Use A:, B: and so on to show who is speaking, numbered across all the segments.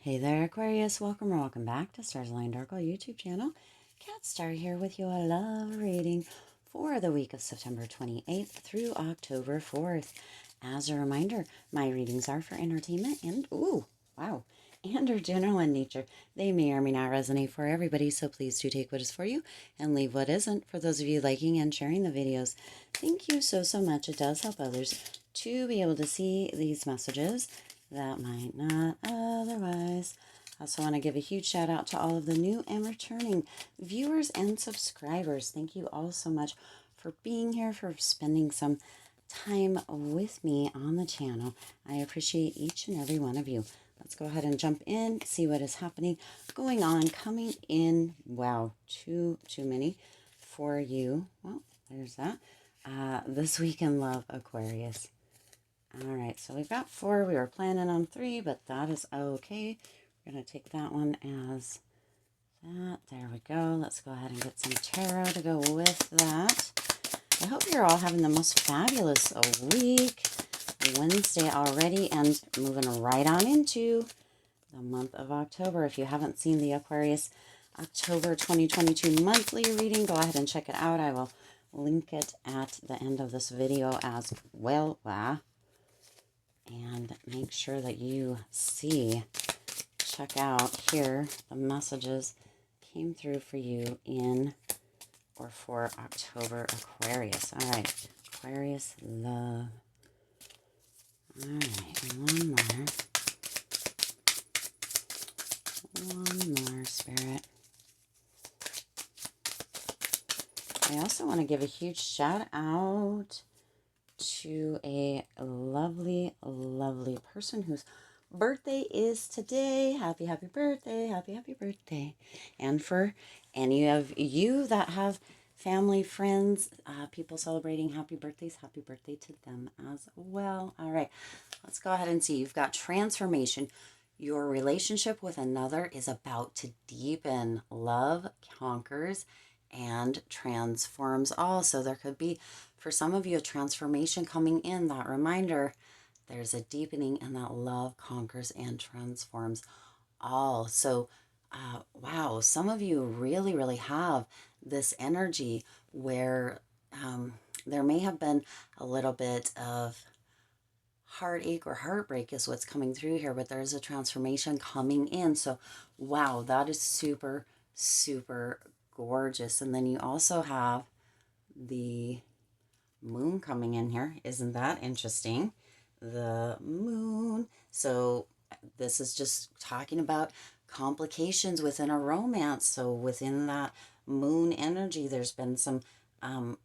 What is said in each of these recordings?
A: Hey there, Aquarius. Welcome or welcome back to Stars Aligned Oracle YouTube channel. Cat Star here with you. A love reading for the week of September 28th through October 4th. As a reminder, my readings are for entertainment and, and are general in nature. They may or may not resonate for everybody, so please do take what is for you and leave what isn't. For those of you liking and sharing the videos, thank you so much. It does help others to be able to see these messages that might not otherwise. I also want to give a huge shout out to all of the new and returning viewers and subscribers. Thank you all so much for being here, for spending some time with me on the channel. I appreciate each and every one of you. Let's go ahead and jump in, see what is happening, going on, coming in. Wow, too many for you. Well, there's that. This week in love, Aquarius. All right, so we've got 4. We were planning on 3, but that is okay. We're going to take that one as that. There we go. Let's go ahead and get some tarot to go with that. I hope you're all having the most fabulous week. Wednesday already, and moving right on into the month of October. If you haven't seen the Aquarius October 2022 monthly reading, go ahead and check it out. I will link it at the end of this video as well. And make sure that you check out here, the messages came through for you in or for October, Aquarius. All right, Aquarius love. All right, one more, Spirit. I also want to give a huge shout out to a lovely person whose birthday is today. Happy birthday, happy birthday. And for any of you that have family, friends, people celebrating happy birthdays, happy birthday to them as well. All right, let's go ahead and see. You've got transformation. Your relationship with another is about to deepen. Love conquers and transforms all. So there could be, for some of you, a transformation coming in. That reminder, there's a deepening, and that love conquers and transforms all. So, wow, some of you really have this energy where there may have been a little bit of heartache or heartbreak is what's coming through here, but there's a transformation coming in. So, wow, that is super gorgeous. And then you also have the moon coming in here. Isn't that interesting? The moon. So this is just talking about complications within a romance. So within that moon energy, there's been some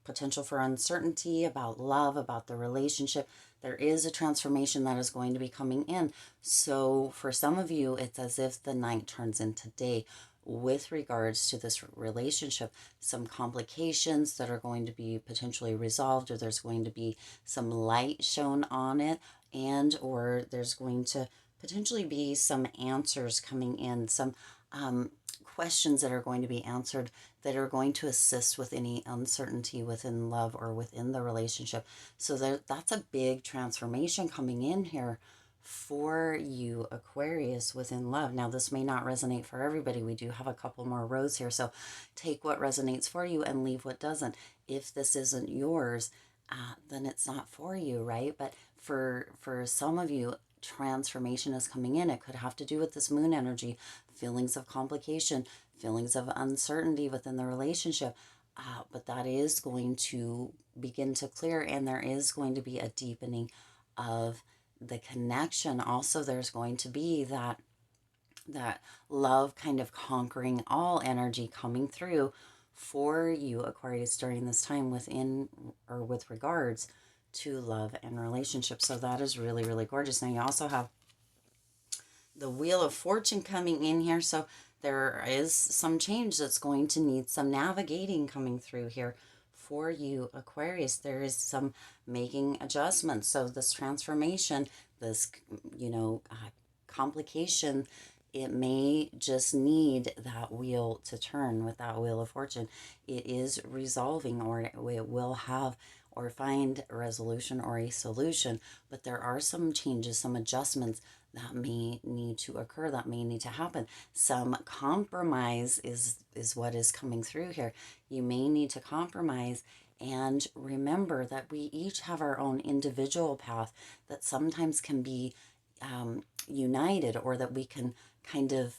A: potential for uncertainty about love, about the relationship. There is a transformation that is going to be coming in. So for some of you, it's as if the night turns into day with regards to this relationship. Some complications that are going to be potentially resolved, or there's going to be some light shown on it, and or there's going to potentially be some answers coming in, some questions that are going to be answered that are going to assist with any uncertainty within love or within the relationship. So that's a big transformation coming in here for you, Aquarius, within love. Now, this may not resonate for everybody. We do have a couple more rows here, so take what resonates for you and leave what doesn't. If this isn't yours, then it's not for you, right? But for some of you, transformation is coming in. It could have to do with this moon energy, feelings of complication, feelings of uncertainty within the relationship. But that is going to begin to clear, and there is going to be a deepening of the connection. Also, there's going to be that love kind of conquering all energy coming through for you, Aquarius, during this time within or with regards to love and relationships. So that is really gorgeous. Now you also have the Wheel of Fortune coming in here. So there is some change that's going to need some navigating coming through here for you, Aquarius. There is some making adjustments. So this transformation, this, complication, it may just need that wheel to turn with that Wheel of Fortune. It is resolving, or it will have or find a resolution or a solution, but there are some changes, some adjustments that may need to occur, that may need to happen. Some compromise is what is coming through here. You may need to compromise, and remember that we each have our own individual path that sometimes can be united, or that we can kind of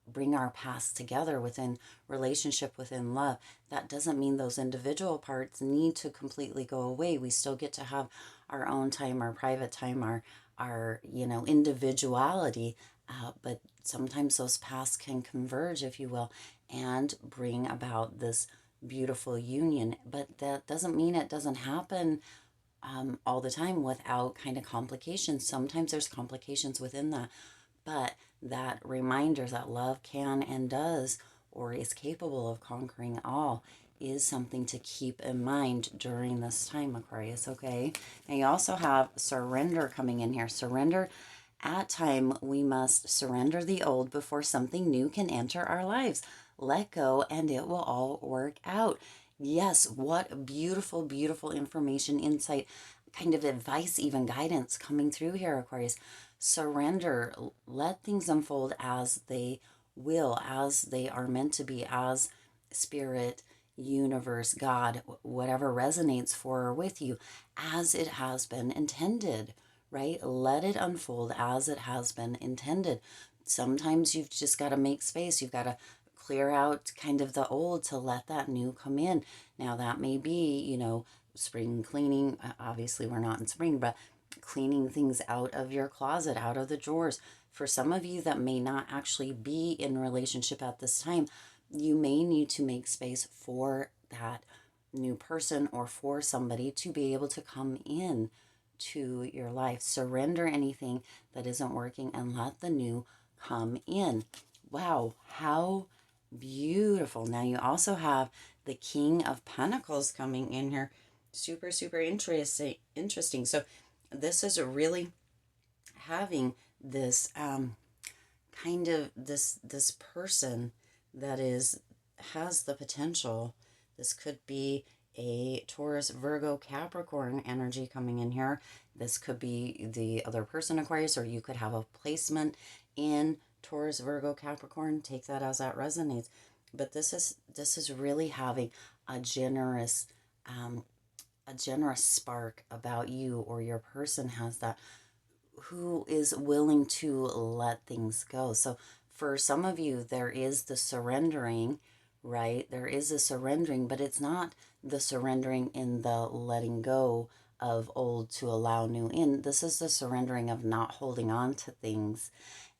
A: bring our paths together within relationship, within love. That doesn't mean those individual parts need to completely go away. We still get to have our own time, our private time, our individuality. But sometimes those paths can converge, if you will, and bring about this beautiful union. But that doesn't mean it doesn't happen all the time without kind of complications. Sometimes there's complications within that, but that reminder that love can and does, or is capable of conquering all, is something to keep in mind during this time, Aquarius, okay? And you also have surrender coming in here. Surrender. At time, we must surrender the old before something new can enter our lives. Let go and it will all work out. Yes, what beautiful, beautiful information, insight, kind of advice, even guidance coming through here, Aquarius. Surrender. Let things unfold as they will, as they are meant to be, as spirit, universe, God, whatever resonates for or with you, as it has been intended, right? Let it unfold as it has been intended. Sometimes you've just got to make space. You've got to clear out kind of the old to let that new come in. Now, that may be, spring cleaning. Obviously, we're not in spring, but cleaning things out of your closet, out of the drawers. For some of you that may not actually be in relationship at this time, you may need to make space for that new person or for somebody to be able to come in to your life. Surrender anything that isn't working and let the new come in. Wow, how beautiful. Now you also have the King of Pentacles coming in here. Super, super interesting. So this is really having this kind of this person that has the potential. This could be a Taurus, Virgo, Capricorn energy coming in here. This could be the other person, Aquarius, or you could have a placement in Taurus, Virgo, Capricorn. Take that as that resonates. But this is really having a generous spark about you, or your person has that, who is willing to let things go. So for some of you, there is the surrendering, right? There is a surrendering, but it's not the surrendering in the letting go of old to allow new in. This is the surrendering of not holding on to things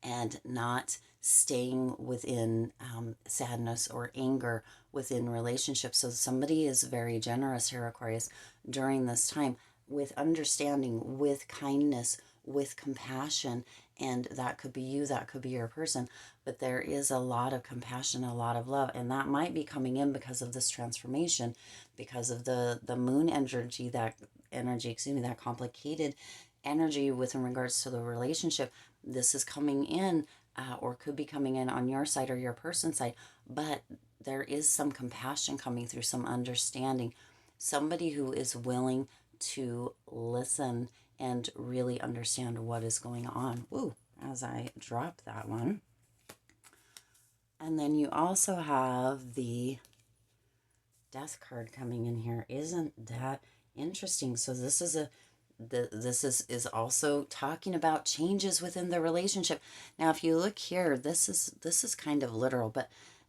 A: and not staying within sadness or anger within relationships. So somebody is very generous here, Aquarius, during this time, with understanding, with kindness, with compassion. And that could be you, that could be your person, but there is a lot of compassion, a lot of love, and that might be coming in because of this transformation, because of the moon energy, that complicated energy within regards to the relationship. This is coming in, or could be coming in on your side or your person's side, but there is some compassion coming through, some understanding, somebody who is willing to listen and really understand what is going on. Ooh, as I drop that one. And then you also have the Death card coming in here. Isn't that interesting? So this is also talking about changes within the relationship. Now, if you look here, this is kind of literal,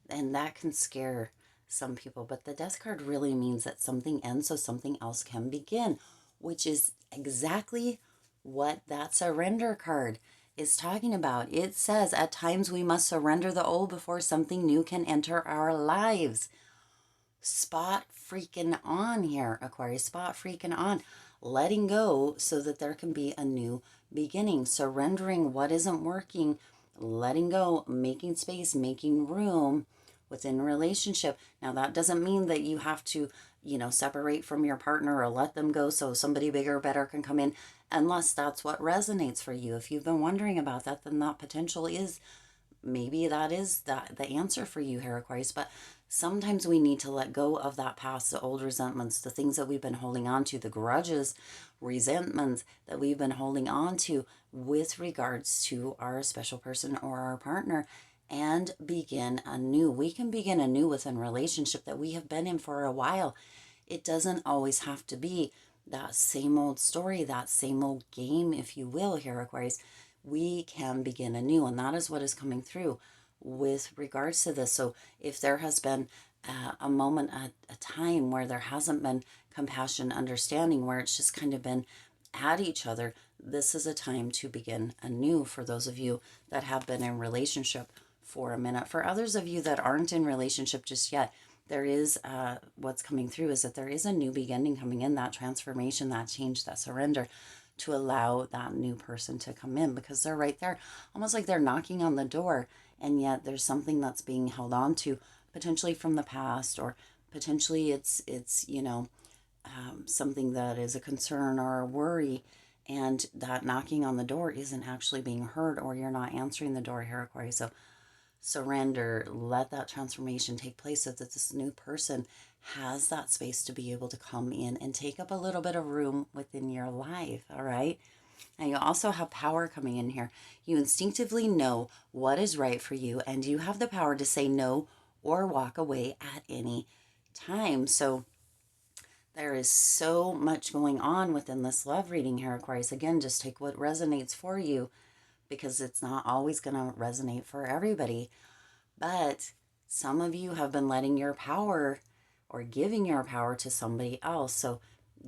A: and that can scare some people, but the Death card really means that something ends so something else can begin, which is exactly what that surrender card is talking about. It says, at times we must surrender the old before something new can enter our lives. Spot freaking on here, Aquarius. Spot freaking on. Letting go so that there can be a new beginning. Surrendering what isn't working. Letting go. Making space. Making room within a relationship. Now, that doesn't mean that you have to, separate from your partner or let them go so somebody bigger, better can come in, unless that's what resonates for you. If you've been wondering about that, then that potential is maybe that is the answer for you here, Aquarius, but sometimes we need to let go of that past, the old resentments, the things that we've been holding on to, the grudges, resentments that we've been holding on to with regards to our special person or our partner, and begin anew. We can begin anew within a relationship that we have been in for a while. It doesn't always have to be that same old story, that same old game, if you will, here, Aquarius. We can begin anew, and that is what is coming through with regards to this. So if there has been a moment, a time where there hasn't been compassion, understanding, where it's just kind of been at each other, this is a time to begin anew for those of you that have been in relationship for a minute. For others of you that aren't in relationship just yet, there is what's coming through is that there is a new beginning coming in, that transformation, that change, that surrender, to allow that new person to come in, because they're right there, almost like they're knocking on the door, and yet there's something that's being held on to, potentially from the past, or potentially it's something that is a concern or a worry, and that knocking on the door isn't actually being heard, or you're not answering the door here, Aquarius. So surrender, let that transformation take place so that this new person has that space to be able to come in and take up a little bit of room within your life. All right. And you also have power coming in here. You instinctively know what is right for you, and you have the power to say no or walk away at any time. So there is so much going on within this love reading here, Aquarius. Again, just take what resonates for you, because it's not always going to resonate for everybody. But some of you have been letting your power or giving your power to somebody else. So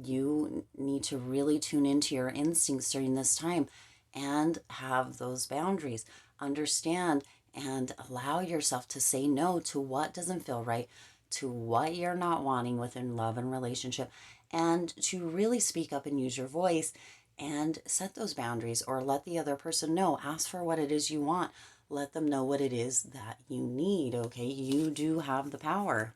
A: you need to really tune into your instincts during this time and have those boundaries. Understand and allow yourself to say no to what doesn't feel right, to what you're not wanting within love and relationship, and to really speak up and use your voice and set those boundaries, or let the other person know. Ask for what it is you want. Let them know what it is that you need, okay? You do have the power.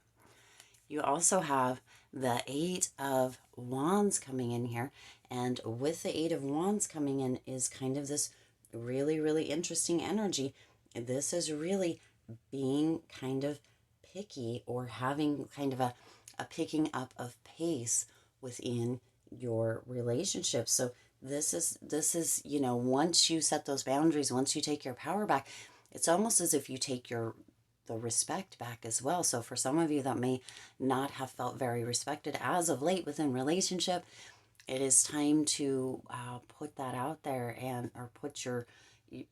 A: You also have the Eight of Wands coming in here. And with the Eight of Wands coming in is kind of this really, really interesting energy. This is really being kind of picky, or having kind of a picking up of pace within your relationship. So this is, once you set those boundaries, once you take your power back, it's almost as if you take the respect back as well. So for some of you that may not have felt very respected as of late within relationship, it is time to put that out there, and or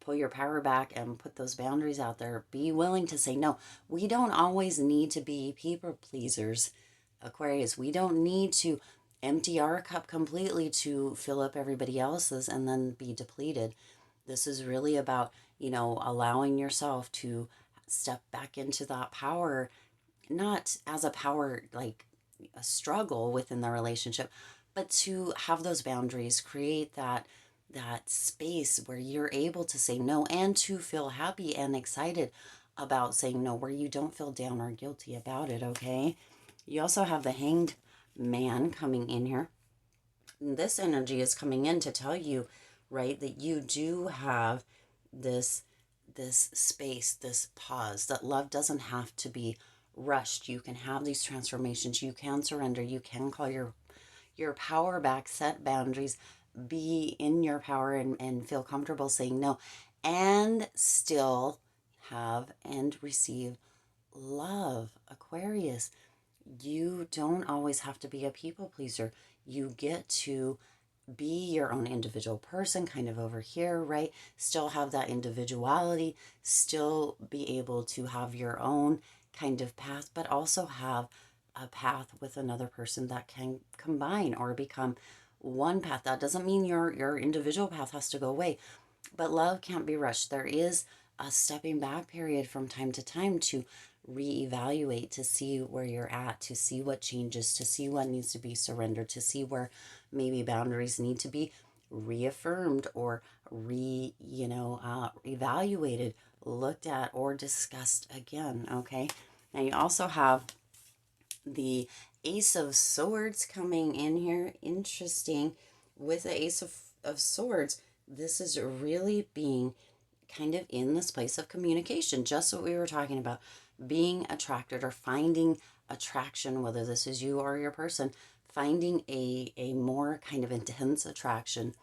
A: pull your power back and put those boundaries out there. Be willing to say no. We don't always need to be people pleasers, Aquarius. We don't need to empty our cup completely to fill up everybody else's and then be depleted. This is really about, allowing yourself to step back into that power, not as a power like a struggle within the relationship, but to have those boundaries, create that space where you're able to say no, and to feel happy and excited about saying no, where you don't feel down or guilty about it, okay? You also have the Hanged Man coming in here. And this energy is coming in to tell you, right, that you do have this space, this pause, that love doesn't have to be rushed. You can have these transformations. You can surrender. You can call your power back, set boundaries, be in your power, and feel comfortable saying no, and still have and receive love, Aquarius. You don't always have to be a people pleaser. You get to be your own individual person, kind of over here, right? Still have that individuality, still be able to have your own kind of path, but also have a path with another person that can combine or become one path. That doesn't mean your individual path has to go away, but love can't be rushed. There is a stepping back period from time to time to reevaluate, to see where you're at, to see what changes, to see what needs to be surrendered, to see where maybe boundaries need to be reaffirmed or evaluated, looked at, or discussed again. Okay. Now you also have the Ace of Swords coming in here. Interesting. With the Ace of Swords, this is really being kind of in this place of communication, just what we were talking about, being attracted or finding attraction, whether this is you or your person, finding a more kind of intense attraction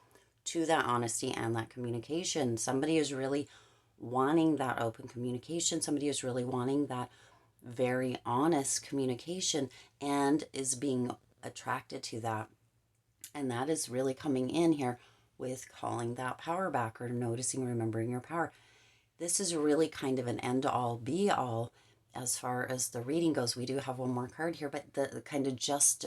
A: to that honesty and that communication. Somebody is really wanting that open communication. Somebody is really wanting that very honest communication and is being attracted to that. And that is really coming in here with calling that power back or noticing, remembering your power. This is really kind of an end all be all as far as the reading goes. We do have one more card here, but the kind of just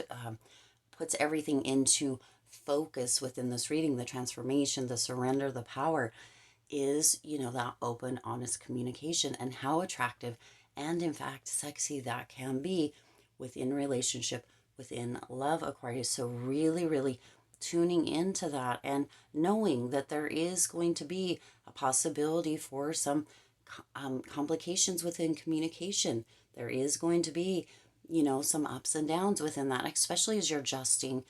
A: puts everything into focus within this reading. The transformation, the surrender, the power is, that open, honest communication, and how attractive and in fact sexy that can be within relationship, within love, Aquarius. So really, really tuning into that and knowing that there is going to be a possibility for some complications within communication. There is going to be, some ups and downs within that, especially as you're adjusting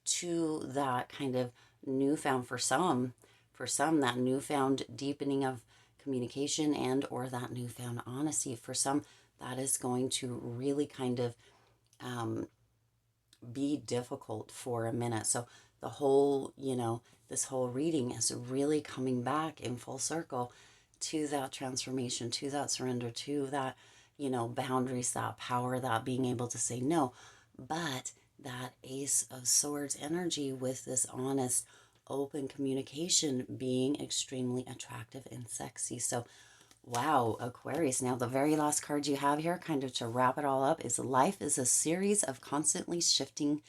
A: to that kind of newfound, for some, that newfound deepening of communication and or that newfound honesty. For some, that is going to really kind of be difficult for a minute. So the whole, this whole reading is really coming back in full circle to that transformation, to that surrender, to that, boundaries, that power, that being able to say no. But that Ace of Swords energy with this honest, open communication being extremely attractive and sexy. So, wow, Aquarius. Now, the very last card you have here, kind of to wrap it all up, is life is a series of constantly shifting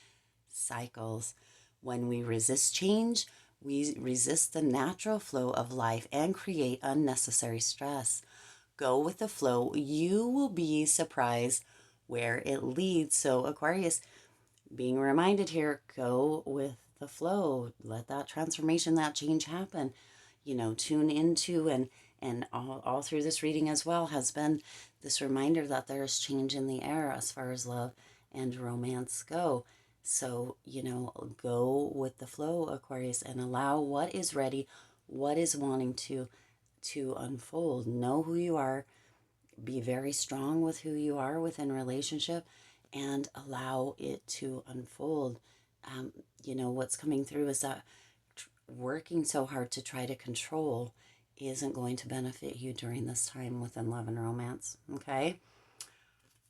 A: cycles. When we resist change, we resist the natural flow of life and create unnecessary stress. Go with the flow. You will be surprised where it leads. So, Aquarius, being reminded here, go with the flow. Let that transformation, that change happen. Tune into and all through this reading as well has been this reminder that there is change in the air as far as love and romance go. So, go with the flow, Aquarius, and allow what is ready, what is wanting to unfold. Know who you are. Be very strong with who you are within relationship and allow it to unfold. What's coming through is that working so hard to try to control isn't going to benefit you during this time within love and romance. Okay?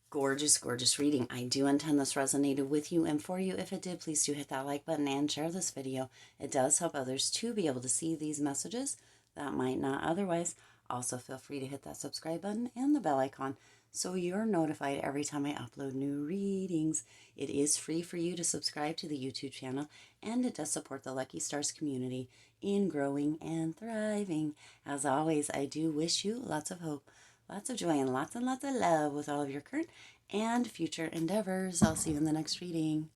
A: Gorgeous, gorgeous reading. I do intend this resonated with you and for you. If it did, please do hit that like button and share this video. It does help others to be able to see these messages that might not otherwise. Also, feel free to hit that subscribe button and the bell icon so you're notified every time I upload new readings. It is free for you to subscribe to the YouTube channel, and it does support the Lucky Stars community in growing and thriving. As always, I do wish you lots of hope, lots of joy, and lots of love with all of your current and future endeavors. I'll see you in the next reading.